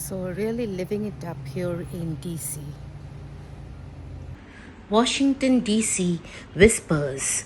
So really living it up here in DC. Washington, D.C. whispers.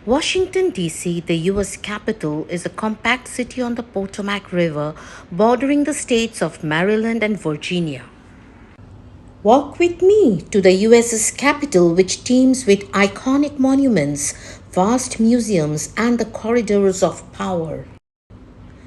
Washington, D.C., the U.S. capital, is a compact city on the Potomac River bordering the states of Maryland and Virginia. Walk with me to the US's capital, which teems with iconic monuments, vast museums, and the corridors of power.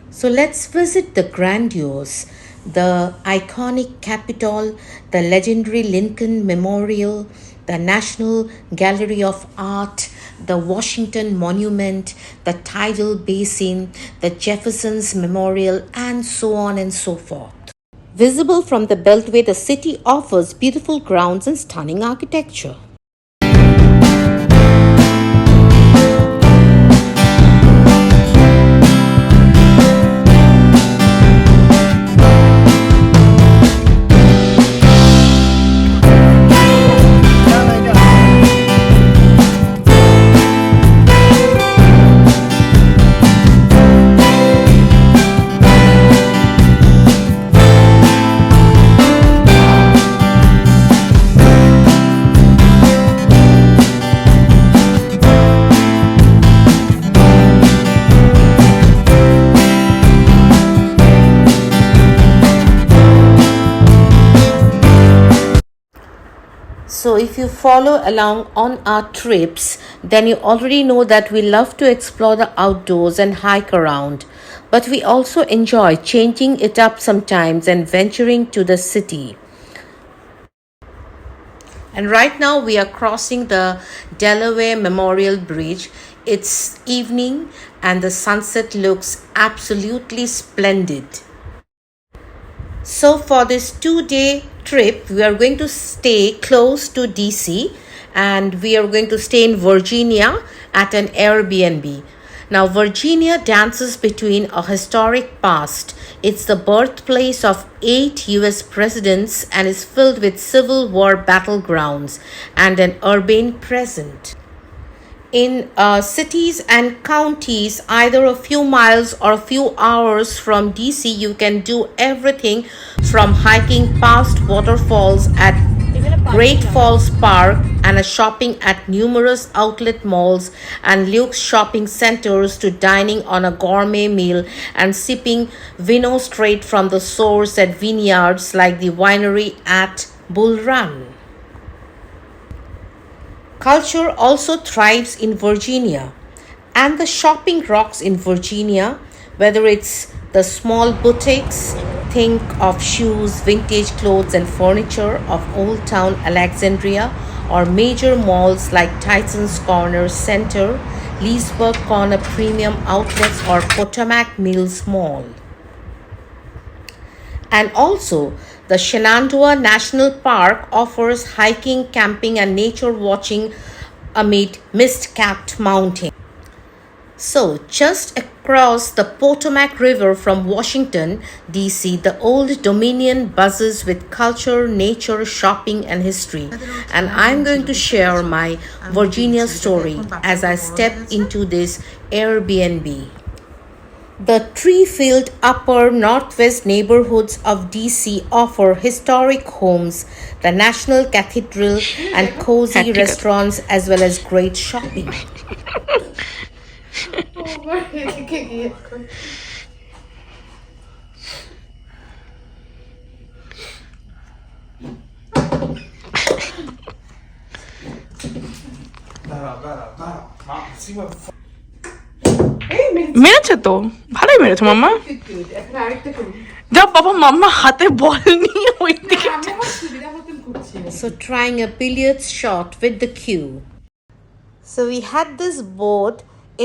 So let's visit the Grandeurs, the iconic Capitol, the legendary Lincoln Memorial, the National Gallery of Art, the Washington Monument, the Tidal Basin, the Jefferson's Memorial, and so on and so forth. Visible from the Beltway, the city offers beautiful grounds and stunning architecture. So, if you follow along on our trips, then you already know that we love to explore the outdoors and hike around. But we also enjoy changing it up sometimes and venturing to the city. And right now we are crossing the Delaware Memorial Bridge. It's evening and the sunset looks absolutely splendid. So for this 2-day trip, we are going to stay close to DC and we are going to stay in Virginia at an Airbnb. Now, Virginia dances between a historic past. It's the birthplace of 8 US presidents and is filled with Civil War battlegrounds and an urban present. In cities and counties, either a few miles or a few hours from DC, you can do everything from hiking past waterfalls at Great Falls Park and a shopping at numerous outlet malls and luxe shopping centers to dining on a gourmet meal and sipping vino straight from the source at vineyards like the winery at Bull Run. Culture also thrives in Virginia, and the shopping rocks in Virginia, whether it's the small boutiques, think of shoes, vintage clothes, and furniture of Old Town Alexandria, or major malls like Tyson's Corner Center, Leesburg Corner Premium Outlets, or Potomac Mills Mall. And also, the Shenandoah National Park offers hiking, camping, and nature watching amid mist-capped mountains. So, just across the Potomac River from Washington, D.C., the Old Dominion buzzes with culture, nature, shopping, and history. And I'm going to share my Virginia story as I step into this Airbnb. The tree-filled upper northwest neighborhoods of DC offer historic homes, the National Cathedral, and cozy restaurants as well as great shopping. মেরেছে তো ভালোই মেরেছে মাম্মা যা বাবা মাম্মা হাতে বল নিয়ে ওই দিকে So trying a billiards shot with the cue. So we had this board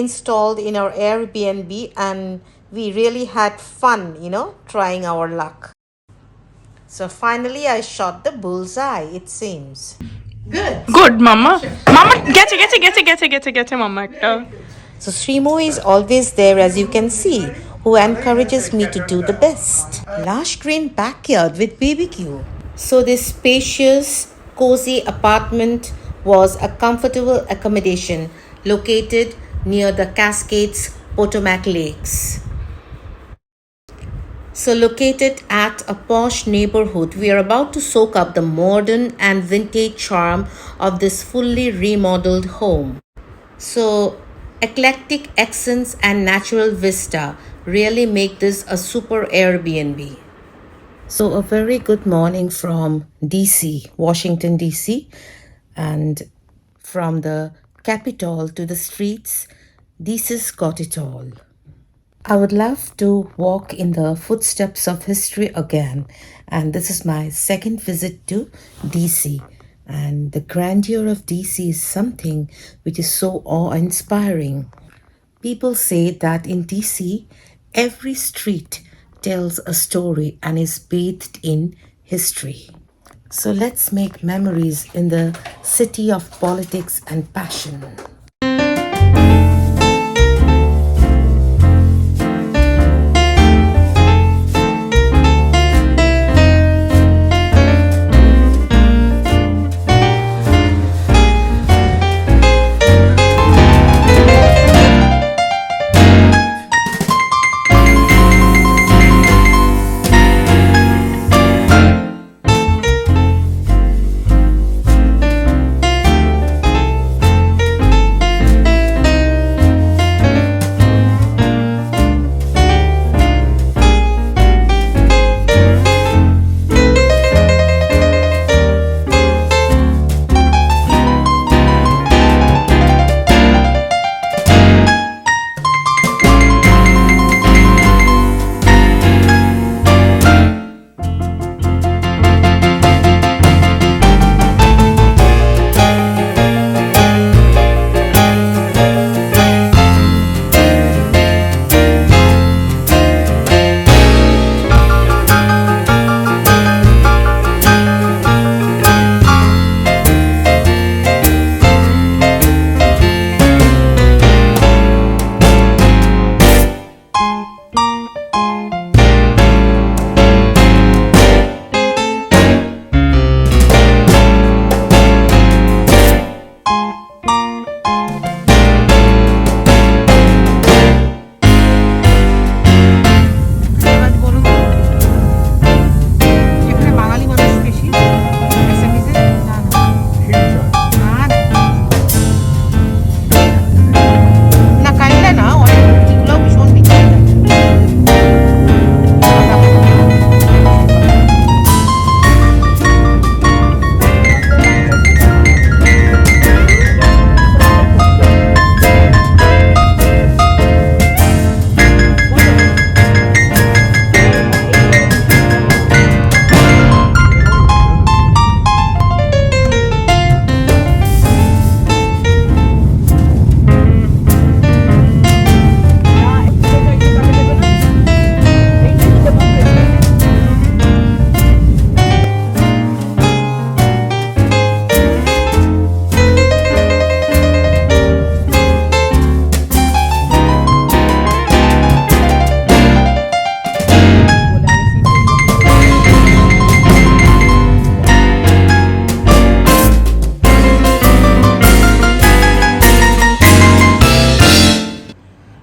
installed in our Airbnb and we really had fun, trying our luck. So finally I shot the bullseye, it seems. Good মাম্মা মাম্মা গেছে মাম্মা একটা So Srimo is always there, as you can see, who encourages me to do the best. Lush green backyard with BBQ. So this spacious, cozy apartment was a comfortable accommodation located near the Cascades Potomac Lakes. So, located at a posh neighborhood, we are about to soak up the modern and vintage charm of this fully remodeled home. So, eclectic accents and natural vista really make this a super Airbnb. So, a very good morning from DC, Washington, DC, and from the Capitol to the streets, this has got it all. I would love to walk in the footsteps of history again, and this is my second visit to DC. And the grandeur of DC is something which is so awe inspiring. People say that in DC, every street tells a story and is bathed in history. So let's make memories in the city of politics and passion.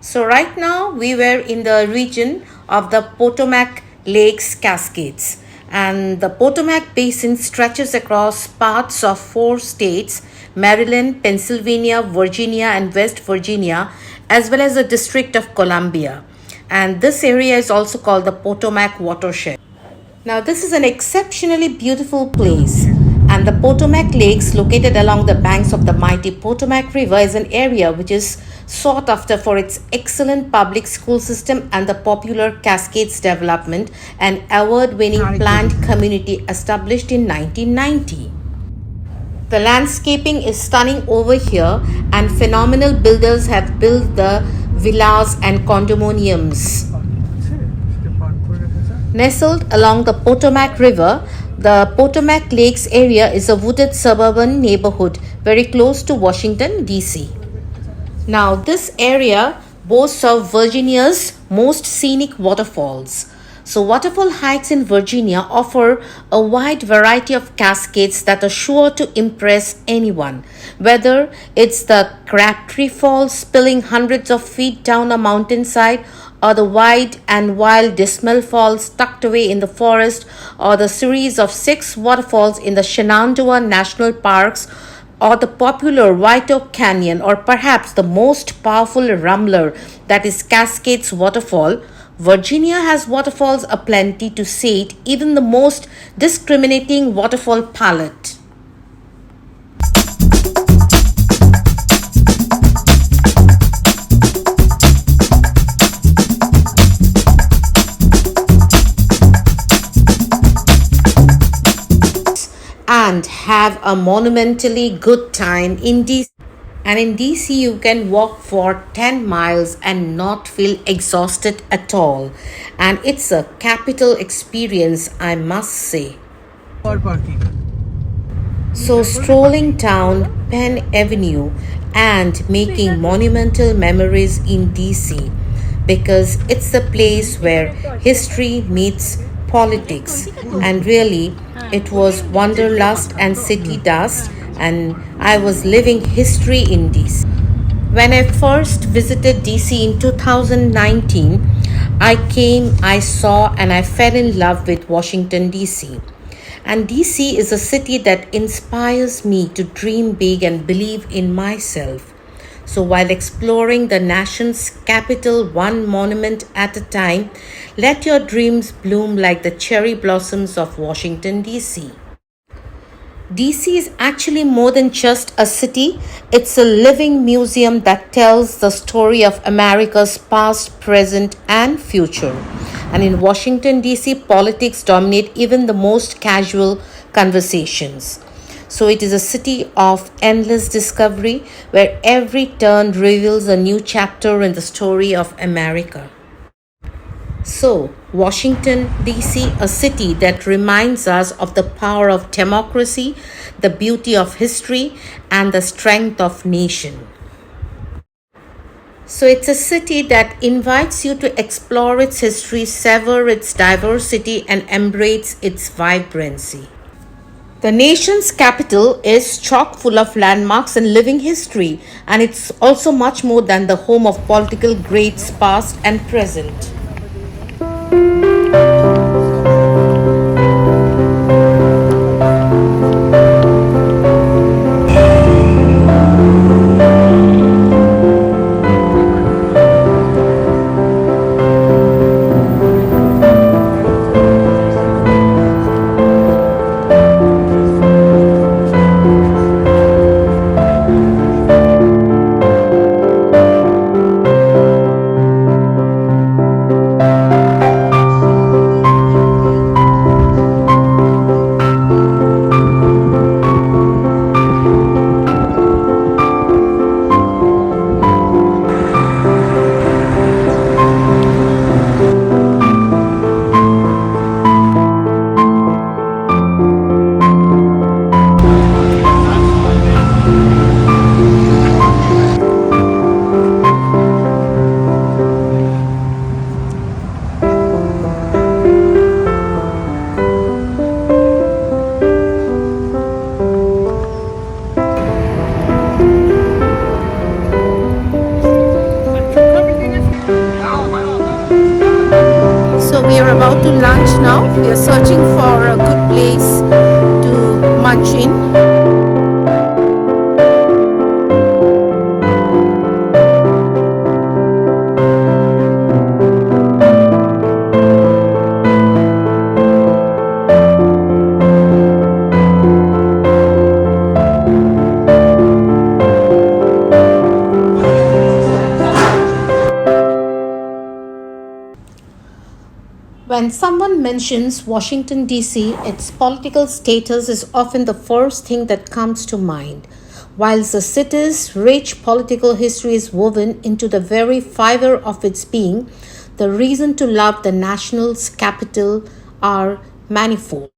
So, right now we were in the region of the Potomac Lakes Cascades, and the Potomac Basin stretches across parts of four states: Maryland, Pennsylvania, Virginia, and West Virginia, as well as the District of Columbia. And this area is also called the Potomac Watershed. Now, this is an exceptionally beautiful place, and the Potomac Lakes, located along the banks of the mighty Potomac River, is an area which is sought after for its excellent public school system and the popular Cascades development, an award-winning planned community established in 1990. The landscaping is stunning over here, and phenomenal builders have built the villas and condominiums. Nestled along the Potomac River, the Potomac Lakes area is a wooded suburban neighborhood very close to Washington, D.C. Now, this area boasts of Virginia's most scenic waterfalls. So, waterfall hikes in Virginia offer a wide variety of cascades that are sure to impress anyone, whether it's the Crabtree Falls spilling hundreds of feet down a mountainside, or the wide and wild Dismal Falls tucked away in the forest, or the series of 6 waterfalls in the Shenandoah National Parks, or the popular White Oak Canyon, or perhaps the most powerful rumbler that is Cascades Waterfall, Virginia has waterfalls aplenty to sate even the most discriminating waterfall palate. And have a monumentally good time in DC. And in DC, you can walk for 10 miles and not feel exhausted at all. And it's a capital experience, I must say. So, strolling down Penn Avenue and making monumental memories in DC, because it's the place where history meets politics, and really it was wanderlust and city dust, and I was living history in DC. When I first visited DC in 2019, I saw, and I fell in love with Washington DC. And DC is a city that inspires me to dream big and believe in myself. So while exploring the nation's capital one monument at a time, let your dreams bloom like the cherry blossoms of Washington, D.C. DC is actually more than just a city. It's a living museum that tells the story of America's past, present, and future. And in Washington, DC, politics dominate even the most casual conversations. So it is a city of endless discovery where every turn reveals a new chapter in the story of America. So, Washington, D.C., a city that reminds us of the power of democracy, the beauty of history, and the strength of nation. So, it's a city that invites you to explore its history, savor its diversity, and embrace its vibrancy. The nation's capital is chock full of landmarks and living history, and it's also much more than the home of political greats past and present. So we are about to lunch now. We are searching for a good place to munch in. When someone mentions Washington, D.C., its political status is often the first thing that comes to mind. Whilst the city's rich political history is woven into the very fiber of its being, the reason to love the nation's capital are manifold.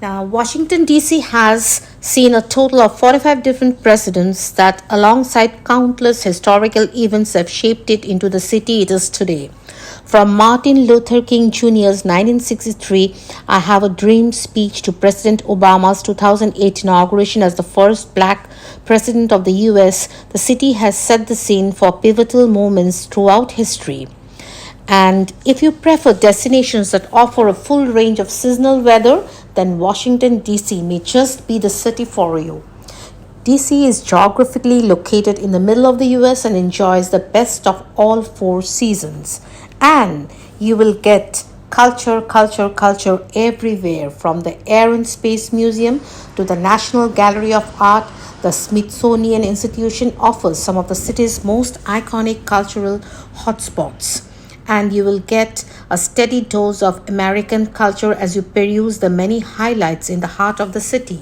Now, Washington, D.C. has seen a total of 45 different presidents that, alongside countless historical events, have shaped it into the city it is today. From Martin Luther King Jr.'s 1963 I Have a Dream speech to President Obama's 2008 inauguration as the first black president of the US, the city has set the scene for pivotal moments throughout history. And if you prefer destinations that offer a full range of seasonal weather, then Washington, D.C. may just be the city for you. DC is geographically located in the middle of the US and enjoys the best of all four seasons. And you will get culture everywhere, from the Air and Space Museum to the National Gallery of Art. The Smithsonian Institution offers some of the city's most iconic cultural hotspots. And you will get a steady dose of American culture as you peruse the many highlights in the heart of the city.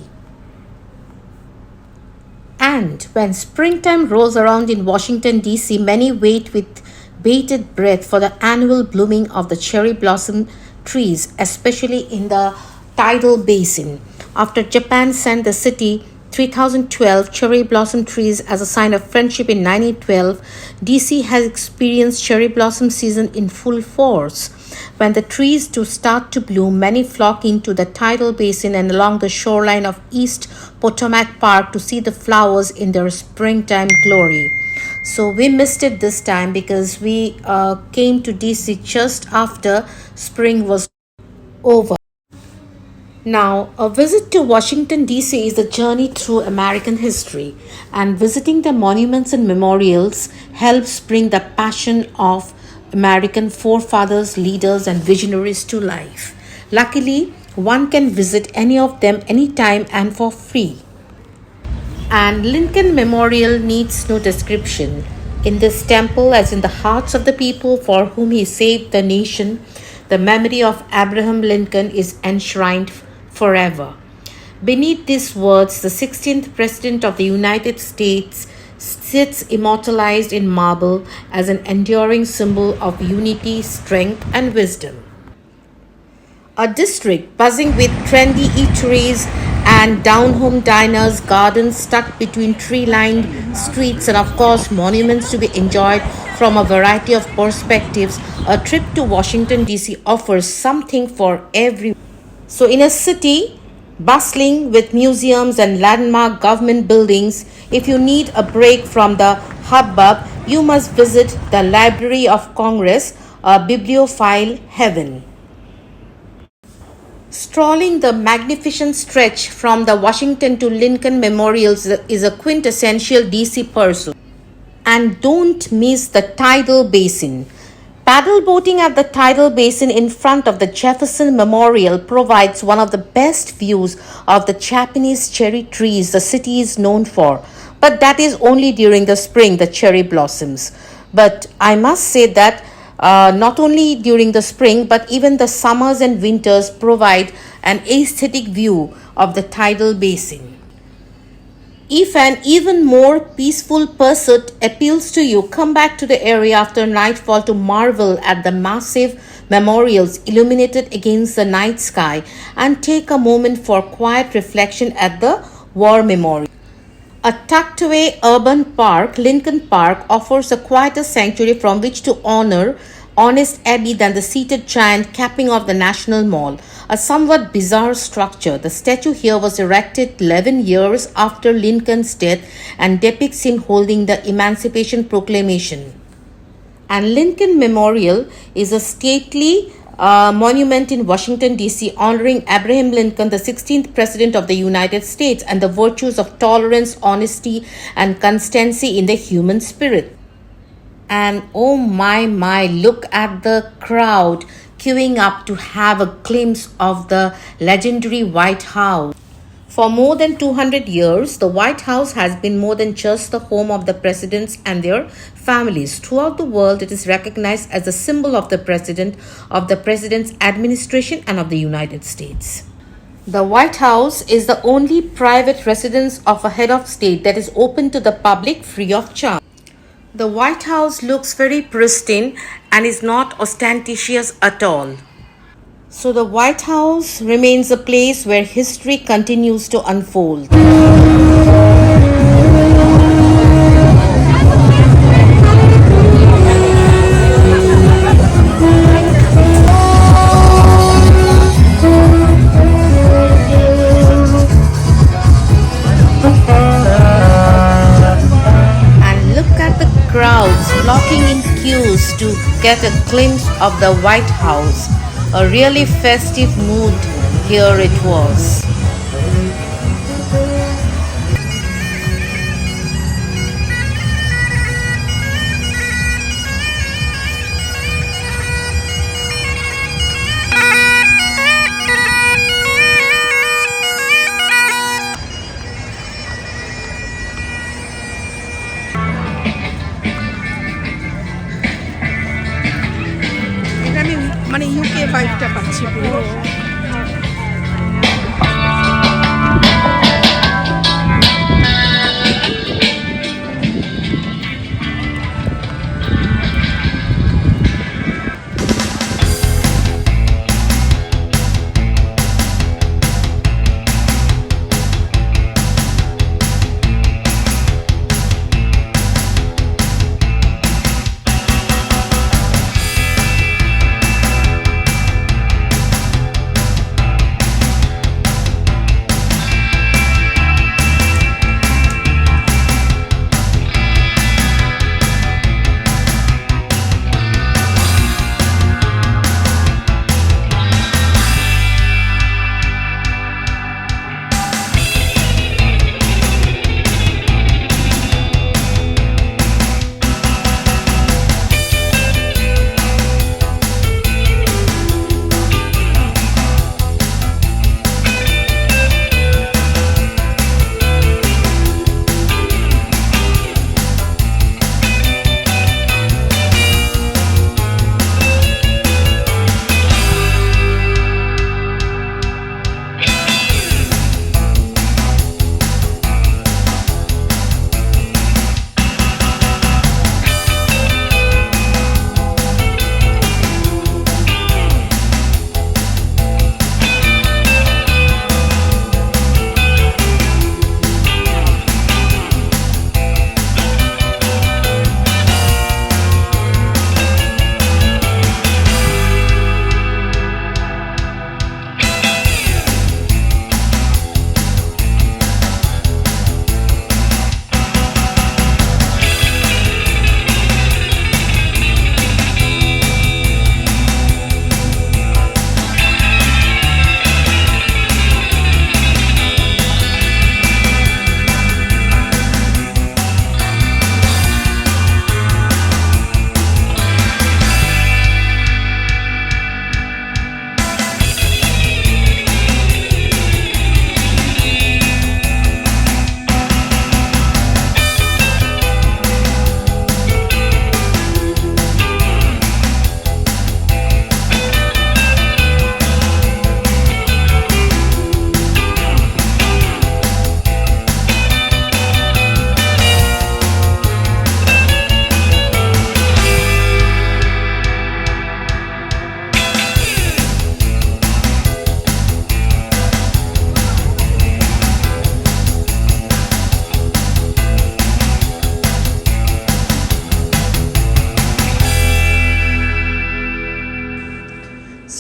And when springtime rolls around in Washington, D.C., many wait with bated breath for the annual blooming of the cherry blossom trees, especially in the Tidal Basin. After Japan sent the city 3012 cherry blossom trees as a sign of friendship in 1912, DC has experienced cherry blossom season in full force. When the trees do start to bloom, many flock into the tidal basin and along the shoreline of East Potomac Park to see the flowers in their springtime glory. So we missed it this time because we came to DC just after spring was over. Now, a visit to Washington, D.C. is a journey through American history, and visiting the monuments and memorials helps bring the passion of American forefathers, leaders, and visionaries to life. Luckily, one can visit any of them anytime and for free. And Lincoln Memorial needs no description. In this temple, as in the hearts of the people for whom he saved the nation, the memory of Abraham Lincoln is enshrined forever. Beneath these words, the 16th President of the United States sits immortalized in marble as an enduring symbol of unity, strength, and wisdom. A district buzzing with trendy eateries and down-home diners, gardens tucked between tree-lined streets, and of course monuments to be enjoyed from a variety of perspectives. A trip to Washington, D.C. offers something for everyone. So, in a city bustling with museums and landmark government buildings, if you need a break from the hubbub, you must visit the Library of Congress, a bibliophile heaven. Strolling the magnificent stretch from the Washington to Lincoln memorials is a quintessential DC pursuit. And don't miss the Tidal Basin. Paddle boating at the Tidal Basin in front of the Jefferson Memorial provides one of the best views of the Japanese cherry trees the city is known for. But that is only during the spring, the cherry blossoms. But I must say that not only during the spring, but even the summers and winters provide an aesthetic view of the Tidal Basin. If an even more peaceful pursuit appeals to you, come back to the area after nightfall to marvel at the massive memorials illuminated against the night sky and take a moment for quiet reflection at the War Memorial. A tucked away urban park, Lincoln Park, offers a quieter sanctuary from which to honor Honest Abbey than the seated giant capping of the National Mall. A somewhat bizarre structure, the statue here was erected 11 years after Lincoln's death and depicts him holding the Emancipation Proclamation. And Lincoln Memorial is a stately monument in Washington, D.C., honoring Abraham Lincoln, the 16th President of the United States, and the virtues of tolerance, honesty, and constancy in the human spirit. And oh my, look at the crowd queuing up to have a glimpse of the legendary White House. For more than 200 years, the White House has been more than just the home of the presidents and their families. Throughout the world, it is recognized as a symbol of the president's administration, and of the United States. The White House is the only private residence of a head of state that is open to the public free of charge. The White House looks very pristine and is not ostentatious at all. So the White House remains a place where history continues to unfold. And look at the crowds flocking in queues to get a glimpse of the White House. A really festive mood here it was. এখানে মানে UK ভাইবটা পাচ্ছি পুরো।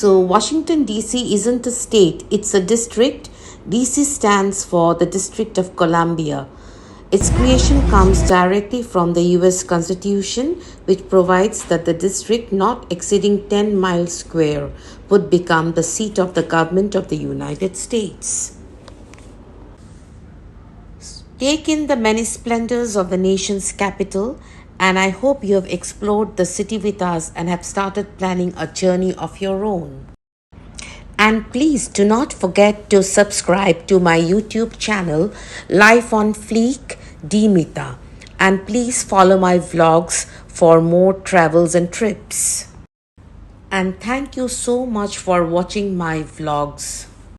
So, Washington DC isn't a state, it's a district. DC stands for the District of Columbia. Its creation comes directly from the US Constitution, which provides that the district not exceeding 10 miles square would become the seat of the government of the United States. Take in the many splendors of the nation's capital, and I hope you have explored the city with us and have started planning a journey of your own. And please do not forget to subscribe to my YouTube channel, Life on Fleek Dimita. And please follow my vlogs for more travels and trips. And thank you so much for watching my vlogs.